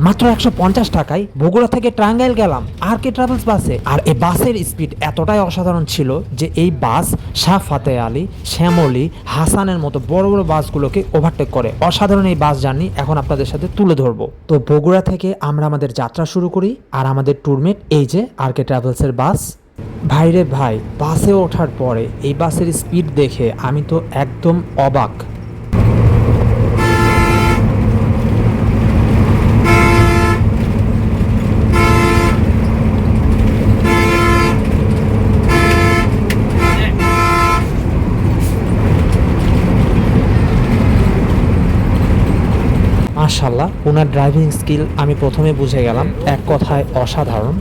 মাত্র 150 টাকায় বগুড়া থেকে টাঙ্গাইল গেলাম আরকে ট্রাভেলস বাসে। আর এই বাসের স্পিড এতটাই অসাধারণ ছিল যে এই বাস শাহ ফাতে আলী, শ্যামলী, হাসানের মতো বড় বড় বাসগুলোকে ওভারটেক করে। অসাধারণ এই বাস জার্নি এখন আপনাদের সাথে তুলে ধরবো। তো বগুড়া থেকে আমরা আমাদের যাত্রা শুরু করি, আর আমাদের ট্যুরমেট এই যে আরকে ট্রাভেলসের বাস। ভাইরে ভাই, বাসে ওঠার পরে এই বাসের স্পিড দেখে আমি তো একদম অবাক। মাশাআল্লাহ, ওনার ড্রাইভিং স্কিল আমি প্রথমে বুঝে গেলাম, এক কথায় অসাধারণ।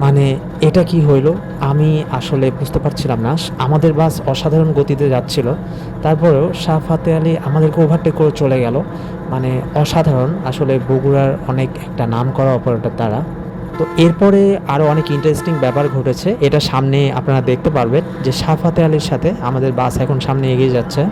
মানে এটা কি হইলো আমি আসলে বুঝতে পারছিলাম না। আমাদের বাস অসাধারণ গতিতে যাচ্ছিল, তারপরেও শাহ ফাতে আলী আমাদেরকে ওভারটেক করে চলে গেল। মানে অসাধারণ, আসলে বগুড়ার অনেক একটা নাম করা অপারেটর তারা। তো এরপরে আরও অনেক ইন্টারেস্টিং ব্যাপার ঘটেছে, এটা সামনে আপনারা দেখতে পারবেন যে শাহ ফাতে আলীর সাথে আমাদের বাস এখন সামনে এগিয়ে যাচ্ছে।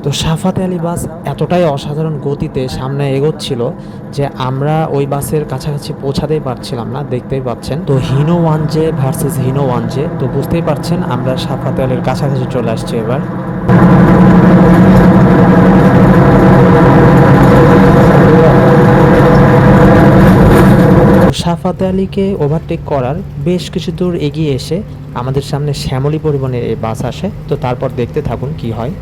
তো শাহ ফাতে আলী বাস এতটাই অসাধারণ গতিতে সামনে এগোচ্ছিল যে আমরা ওই বাসের কাছাকাছি পৌঁছাতেই পারছিলাম না। দেখতেই পাচ্ছেন তো হিনো ওয়ানজে ভার্সেস হিনো ওয়ানজে, তো বুঝতেই পারছেন আমরা শাহ ফাতে আলীর কাছাকাছি চলে আসছি এবার। শাহ ফাতে আলীকে ওভারটেক করার বেশ কিছু দূর এগিয়ে এসে আমাদের সামনে শ্যামলী পরিবহনের এই বাস আসে। তো তারপর দেখতে থাকুন কি হয়।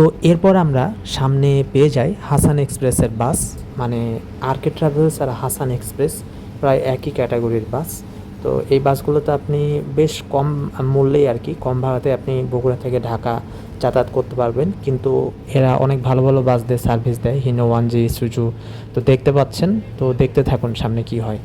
তো এরপর আমরা সামনে পেয়ে যাই হাসান এক্সপ্রেসের বাস। মানে আরকে ট্রাভেলস আর হাসান এক্সপ্রেস প্রায় একই ক্যাটাগরির বাস। তো এই বাসগুলোতে আপনি বেশ কম মূল্যেই আর কি, কম ভাড়াতে আপনি বগুড়া থেকে ঢাকা যাতায়াত করতে পারবেন। কিন্তু এরা অনেক ভালো ভালো বাস দিয়ে সার্ভিস দেয়, হিনো ওয়ানজি, সুজু। তো দেখতে পাচ্ছেন, তো দেখতে থাকুন সামনে কি হয়।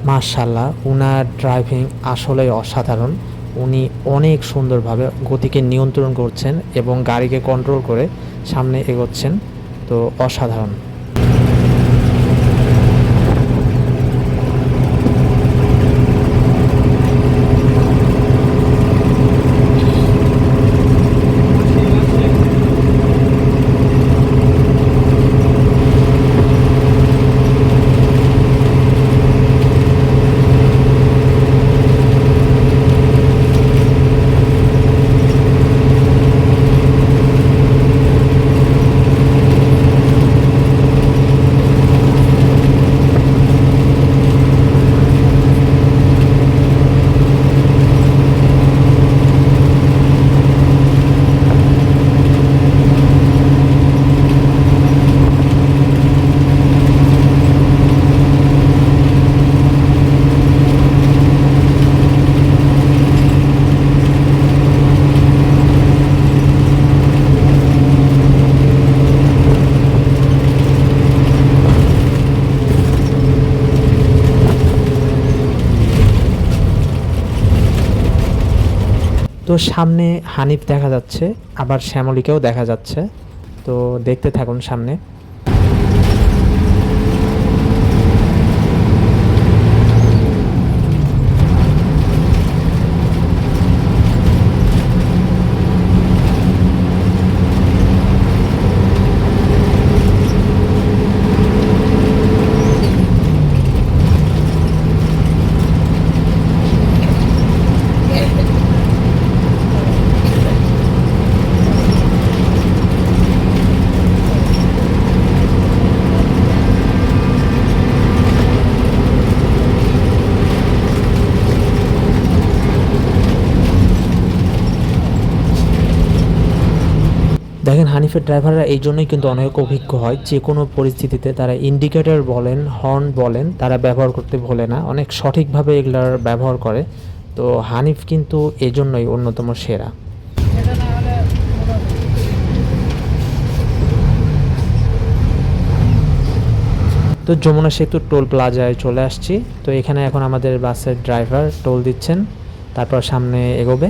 মাশাআল্লাহ, উনার ড্রাইভিং আসলেই অসাধারণ। উনি অনেক সুন্দরভাবে গতিকে নিয়ন্ত্রণ করছেন এবং গাড়িকে কন্ট্রোল করে সামনে এগোচ্ছেন। তো অসাধারণ। তো সামনে হানিফ দেখা যাচ্ছে, আবার শ্যামলীকেও দেখা যাচ্ছে। তো দেখতে থাকুন সামনে। দেখেন হানিফের ড্রাইভাররা এই জন্যই কিন্তু অনেক অভিজ্ঞ হয়, যে কোনো পরিস্থিতিতে তারা ইন্ডিকেটর বলেন, হর্ন বলেন, তারা ব্যবহার করতে ভোলে না, অনেক সঠিকভাবে এগুলার ব্যবহার করে। তো হানিফ কিন্তু এজন্যই অন্যতম সেরা। তো যমুনা সেতু টোল প্লাজায় চলে আসছি। তো এখানে এখন আমাদের বাসের ড্রাইভার টোল দিচ্ছেন, তারপর সামনে এগোবে।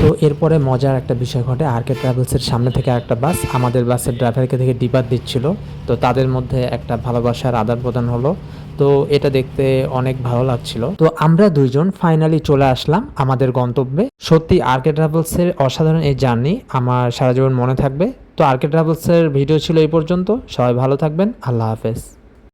তো এরপরে মজার একটা বিষয় ঘটে, আরকে ট্রাভেলসের সামনে থেকে একটা বাস আমাদের বাসের ড্রাইভারকে থেকে ডিপার দিচ্ছিল। তো তাদের মধ্যে একটা ভালোবাসার আদান প্রদান হলো। তো এটা দেখতে অনেক ভালো লাগছিল। তো আমরা দুইজন ফাইনালি চলে আসলাম আমাদের গন্তব্যে। সত্যি আরকে ট্রাভেলসের অসাধারণ এই জার্নি আমার সারা জীবন মনে থাকবে। তো আরকে ট্রাভেলসের ভিডিও ছিল এই পর্যন্ত। সবাই ভালো থাকবেন। আল্লাহ হাফেজ।